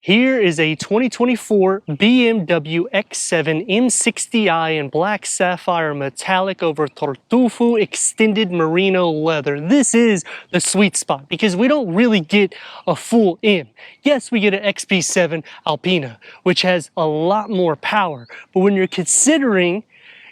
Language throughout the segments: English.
Here is a 2024 BMW X7 M60i in black sapphire metallic over Tartufo extended merino leather. This is the sweet spot because we don't really get a full M. Yes, we get an XB7 Alpina, which has a lot more power, but when you're considering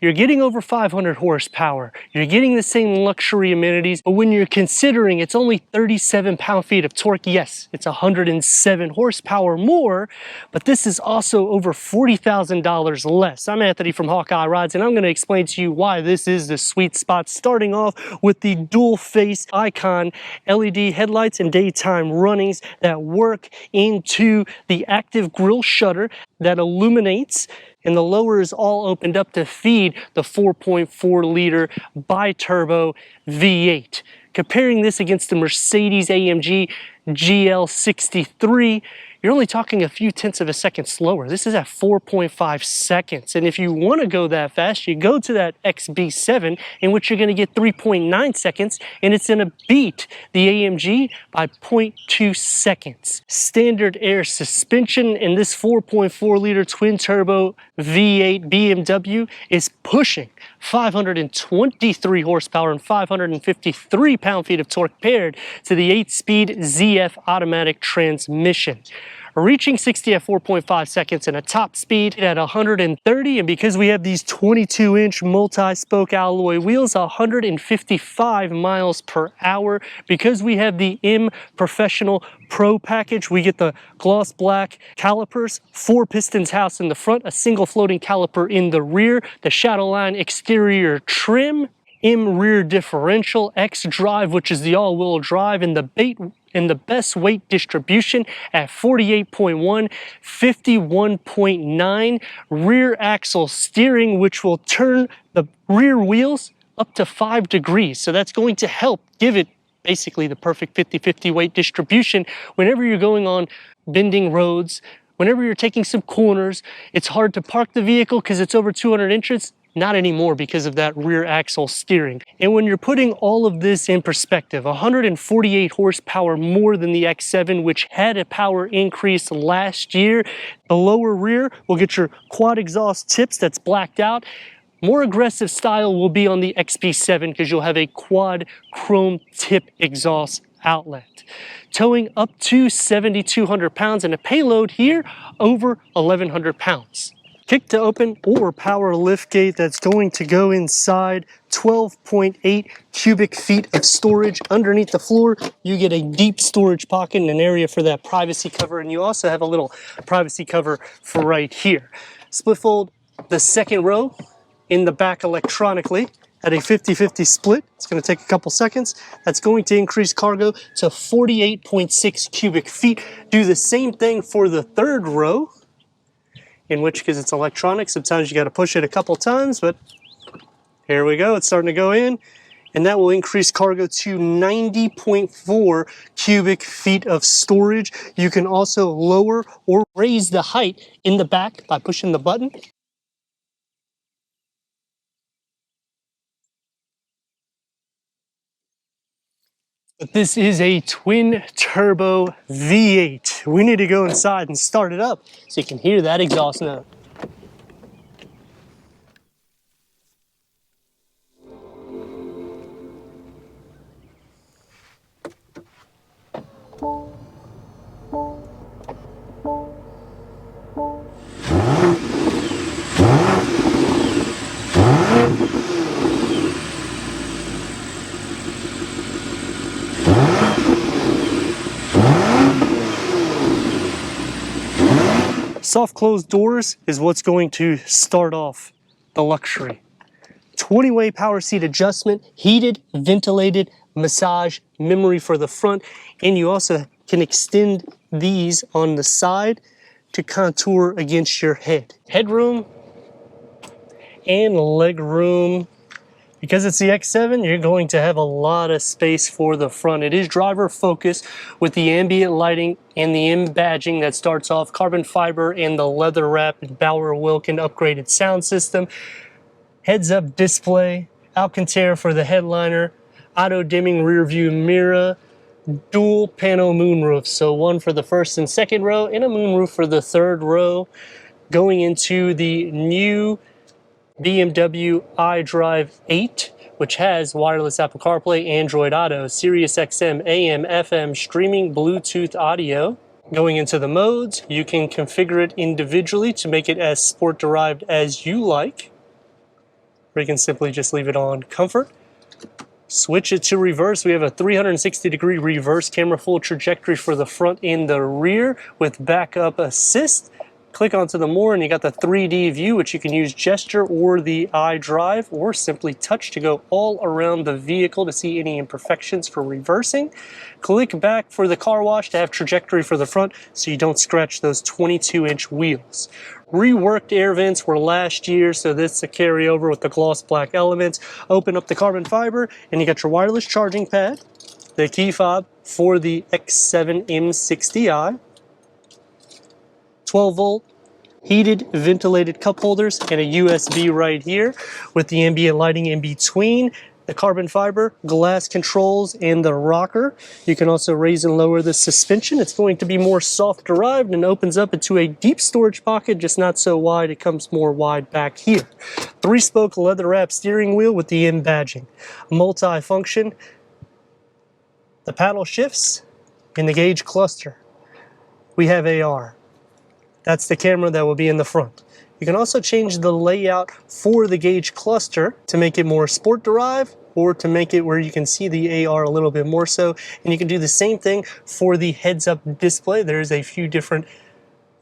you're getting over 500 horsepower, you're getting the same luxury amenities, but when you're considering it's only 37 pound-feet of torque, yes, it's 107 horsepower more, but this is also over $40,000 less. I'm Anthony from Hawkeye Rides, and I'm going to explain to you why this is the sweet spot, starting off with the dual-face icon LED headlights and daytime runnings that work into the active grille shutter that illuminates, and the lower is all opened up to feed the 4.4 liter bi-turbo V8. Comparing this against the Mercedes-AMG GL63, you're only talking a few tenths of a second slower. This is at 4.5 seconds. And if you want to go that fast, you go to that XB7, in which you're going to get 3.9 seconds, and it's going to beat the AMG by 0.2 seconds. Standard air suspension in this 4.4 liter twin turbo V8 BMW is pushing 523 horsepower and 553 pound-feet of torque paired to the 8-speed ZF automatic transmission, reaching 60 at 4.5 seconds and a top speed at 130. And because we have these 22-inch multi-spoke alloy wheels, 155 miles per hour. Because we have the M Professional Pro package, we get the gloss black calipers, 4 pistons housed in the front, a single floating caliper in the rear, the Shadowline exterior trim, M rear differential, X drive, which is the all-wheel drive, and the best weight distribution at 48.1, 51.9, rear axle steering, which will turn the rear wheels up to 5 degrees. So that's going to help give it basically the perfect 50-50 weight distribution whenever you're going on bending roads, whenever you're taking some corners. It's hard to park the vehicle because it's over 200 inches. Not anymore because of that rear axle steering. And when you're putting all of this in perspective, 148 horsepower more than the X7, which had a power increase last year. The lower rear will get your quad exhaust tips that's blacked out. More aggressive style will be on the XB7 because you'll have a quad chrome tip exhaust outlet. Towing up to 7,200 pounds and a payload here over 1,100 pounds. Kick to open or power lift gate that's going to go inside, 12.8 cubic feet of storage underneath the floor. You get a deep storage pocket and an area for that privacy cover, and you also have a little privacy cover for right here. Split fold the second row in the back electronically at a 50-50 split. It's going to take a couple seconds. That's going to increase cargo to 48.6 cubic feet. Do the same thing for the third row, in which, because it's electronic, sometimes you got to push it a couple times, but here we go. It's starting to go in, and that will increase cargo to 90.4 cubic feet of storage. You can also lower or raise the height in the back by pushing the button. But this is a twin turbo V8. We need to go inside and start it up so you can hear that exhaust note. Soft closed doors is what's going to start off the luxury. 20-way power seat adjustment, heated, ventilated, massage, memory for the front, and you also can extend these on the side to contour against your head. Headroom and leg room. Because it's the X7, you're going to have a lot of space for the front. It is driver focused with the ambient lighting and the M badging that starts off carbon fiber and the leather wrapped Bauer Wilkin upgraded sound system. Heads up display, Alcantara for the headliner, auto dimming rear view mirror, dual panel moonroofs. So one for the first and second row and a moonroof for the third row. Going into the new BMW iDrive 8, which has wireless Apple CarPlay, Android Auto, Sirius XM, AM, FM, streaming, Bluetooth audio. Going into the modes, you can configure it individually to make it as sport derived as you like. Or you can simply just leave it on comfort. Switch it to reverse. We have a 360-degree reverse camera, full trajectory for the front and the rear with backup assist. Click onto the more and you got the 3D view, which you can use gesture or the iDrive or simply touch to go all around the vehicle to see any imperfections for reversing. Click back for the car wash to have trajectory for the front so you don't scratch those 22-inch wheels. Reworked air vents were last year, so this is a carryover with the gloss black elements. Open up the carbon fiber and you got your wireless charging pad, the key fob for the X7 m60i, 12-volt heated ventilated cup holders, and a USB right here with the ambient lighting in between, the carbon fiber, glass controls, and the rocker. You can also raise and lower the suspension. It's going to be more soft derived and opens up into a deep storage pocket, just not so wide. It comes more wide back here. 3-spoke leather wrap steering wheel with the M badging. Multi-function, the paddle shifts, and the gauge cluster. We have AR. That's the camera that will be in the front. You can also change the layout for the gauge cluster to make it more sport derived or to make it where you can see the AR a little bit more so. And you can do the same thing for the heads-up display. There's a few different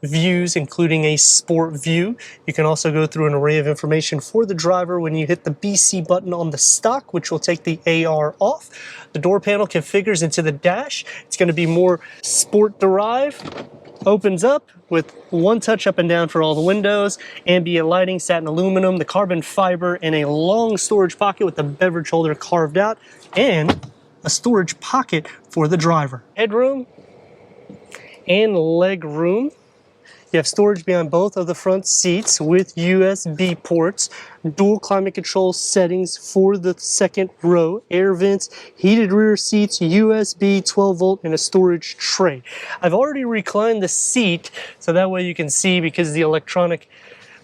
views, including a sport view. You can also go through an array of information for the driver when you hit the BC button on the stock, which will take the AR off. The door panel configures into the dash. It's going to be more sport derived. Opens up with one touch up and down for all the windows, ambient lighting, satin aluminum, the carbon fiber, and a long storage pocket with the beverage holder carved out, and a storage pocket for the driver. Headroom and leg room. You have storage behind both of the front seats with USB ports, dual climate control settings for the second row, air vents, heated rear seats, USB, 12-volt, and a storage tray. I've already reclined the seat so that way you can see, because the electronic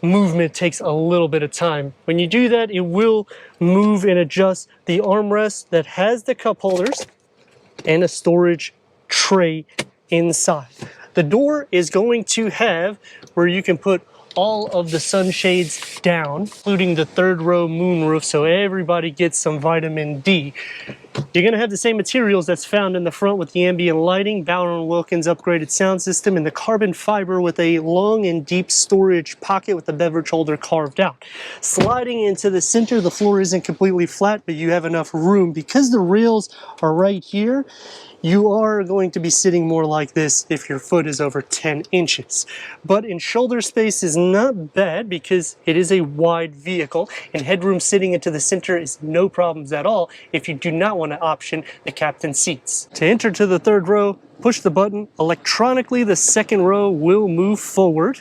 movement takes a little bit of time. When you do that, it will move and adjust the armrest that has the cup holders and a storage tray inside. The door is going to have where you can put all of the sunshades down, including the third row moonroof, so everybody gets some vitamin D. You're going to have the same materials that's found in the front with the ambient lighting, Bauer & Wilkins upgraded sound system, and the carbon fiber with a long and deep storage pocket with the beverage holder carved out. Sliding into the center, the floor isn't completely flat, but you have enough room. Because the rails are right here, you are going to be sitting more like this if your foot is over 10 inches. But in shoulder space is not bad because it is a wide vehicle, and headroom sitting into the center is no problems at all if you do not want to option the captain seats. To enter to the third row, push the button. Electronically, the second row will move forward.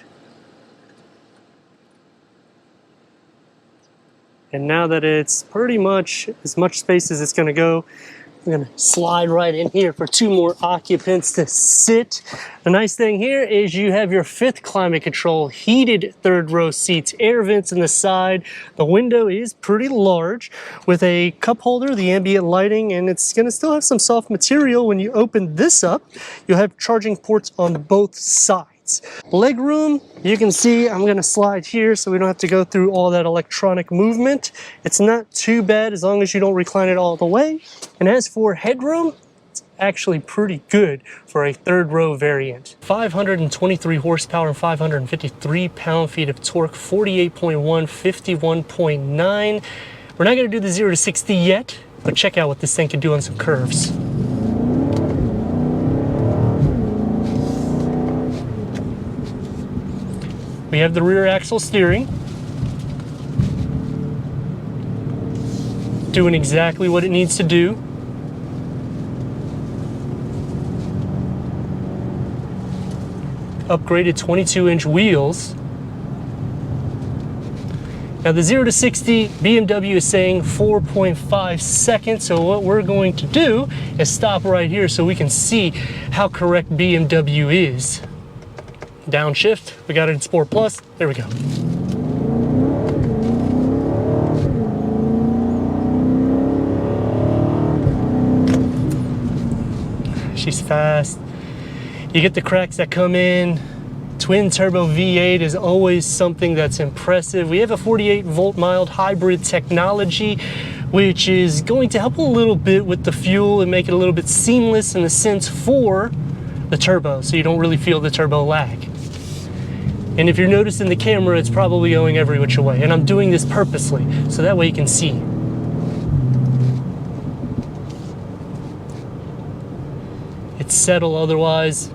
And now that it's pretty much as much space as it's going to go, I'm going to slide right in here for 2 more occupants to sit. The nice thing here is you have your 5th climate control, heated third row seats, air vents in the side. The window is pretty large with a cup holder, the ambient lighting, and it's going to still have some soft material. When you open this up, you'll have charging ports on both sides. Leg room, you can see I'm going to slide here so we don't have to go through all that electronic movement. It's not too bad as long as you don't recline it all the way. And as for headroom, it's actually pretty good for a third row variant. 523 horsepower and 553 pound-feet of torque, 48.1, 51.9. We're not going to do the 0 to 60 yet, but check out what this thing can do on some curves. We have the rear axle steering, doing exactly what it needs to do. Upgraded 22-inch wheels. Now the 0 to 60, BMW is saying 4.5 seconds. So what we're going to do is stop right here so we can see how correct BMW is. Downshift, we got it in Sport Plus, there we go. She's fast. You get the cracks that come in. Twin turbo V8 is always something that's impressive. We have a 48 volt mild hybrid technology, which is going to help a little bit with the fuel and make it a little bit seamless in a sense for the turbo, so you don't really feel the turbo lag. And if you're noticing the camera, it's probably going every which way. And I'm doing this purposely, so that way you can see. It's settle otherwise.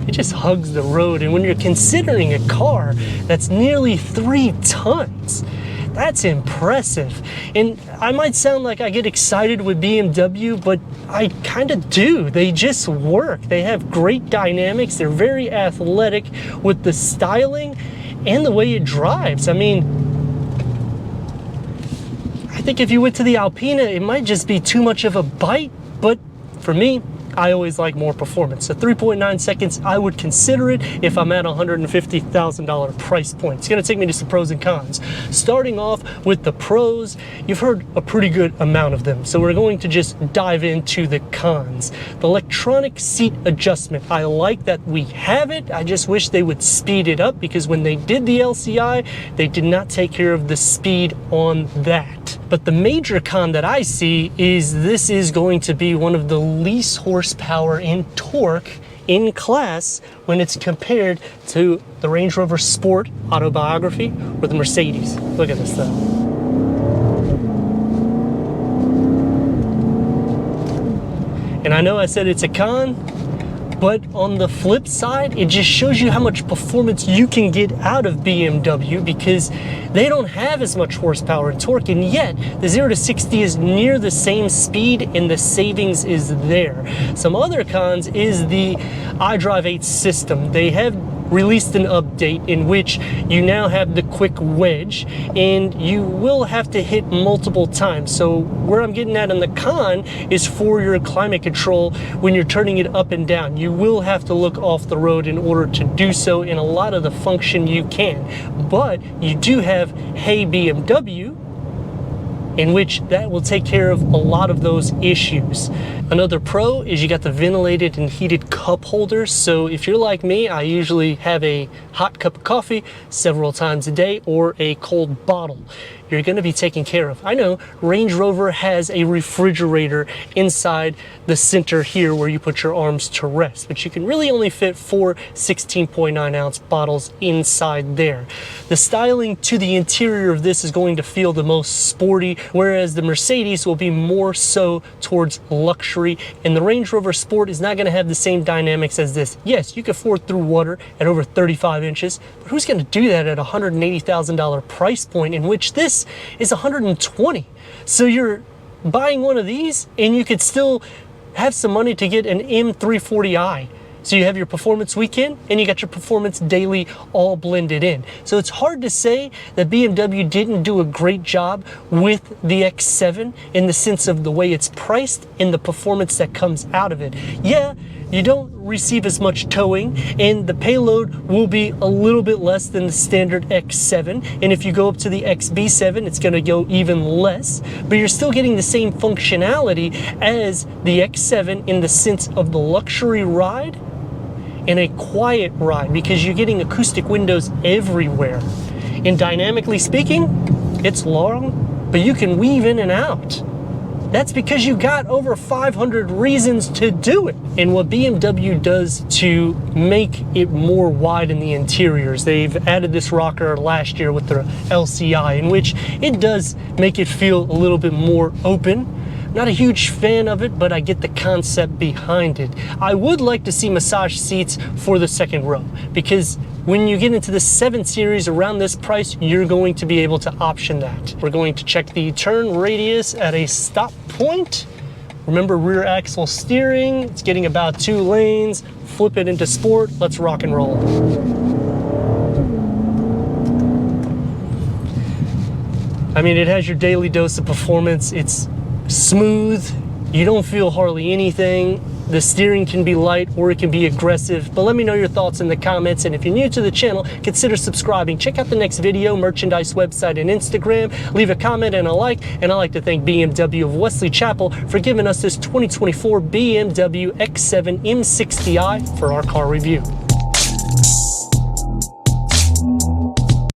It just hugs the road. And when you're considering a car that's nearly 3 tons, that's impressive. And I might sound like I get excited with BMW, but I kind of do. They just work. They have great dynamics. They're very athletic with the styling and the way it drives. I mean, I think if you went to the Alpina, it might just be too much of a bite, but for me, I always like more performance. So 3.9 seconds, I would consider it if I'm at a $150,000 price point. It's gonna take me to some pros and cons. Starting off with the pros, you've heard a pretty good amount of them. So we're going to just dive into the cons. The electronic seat adjustment. I like that we have it. I just wish they would speed it up, because when they did the LCI, they did not take care of the speed on that. But the major con that I see is this is going to be one of the least horsepower and torque in class when it's compared to the Range Rover Sport Autobiography or the Mercedes. Look at this though. And I know I said it's a con, but on the flip side, it just shows you how much performance you can get out of BMW, because they don't have as much horsepower and torque, and yet the 0 to 60 is near the same speed and the savings is there. Some other cons is the iDrive 8 system. They have released an update in which you now have the quick wedge, and you will have to hit multiple times. So where I'm getting at in the con is for your climate control when you're turning it up and down. You will have to look off the road in order to do so. In a lot of the function you can, but you do have Hey BMW, in which that will take care of a lot of those issues. Another pro is you got the ventilated and heated cup holders. So if you're like me, I usually have a hot cup of coffee several times a day or a cold bottle. You're gonna be taken care of. I know Range Rover has a refrigerator inside the center here where you put your arms to rest, but you can really only fit 4 16.9 ounce bottles inside there. The styling to the interior of this is going to feel the most sporty, whereas the Mercedes will be more so towards luxury, and the Range Rover Sport is not gonna have the same dynamics as this. Yes, you can ford through water at over 35 inches, but who's gonna do that at a $180,000 price point, in which this is 120? So you're buying one of these and you could still have some money to get an M340i. So you have your performance weekend and you got your performance daily all blended in. So it's hard to say that BMW didn't do a great job with the X7 in the sense of the way it's priced and the performance that comes out of it. Yeah, you don't receive as much towing, and the payload will be a little bit less than the standard X7, and if you go up to the XB7, it's going to go even less, but you're still getting the same functionality as the X7 in the sense of the luxury ride and a quiet ride, because you're getting acoustic windows everywhere. And dynamically speaking, it's long, but you can weave in and out. That's because you got over 500 reasons to do it. And what BMW does to make it more wide in the interiors, they've added this rocker last year with the LCI, in which it does make it feel a little bit more open. Not a huge fan of it, but I get the concept behind it. I would like to see massage seats for the second row, because when you get into the 7 Series around this price, you're going to be able to option that. We're going to check the turn radius at a stop point. Remember rear axle steering, it's getting about 2 lanes. Flip it into sport, let's rock and roll. I mean, it has your daily dose of performance. It's smooth, you don't feel hardly anything. The steering can be light or it can be aggressive, but let me know your thoughts in the comments. And if you're new to the channel, consider subscribing. Check out the next video, merchandise website, and Instagram. Leave a comment and a like. And I'd like to thank BMW of Wesley Chapel for giving us this 2024 BMW X7 M60i for our car review.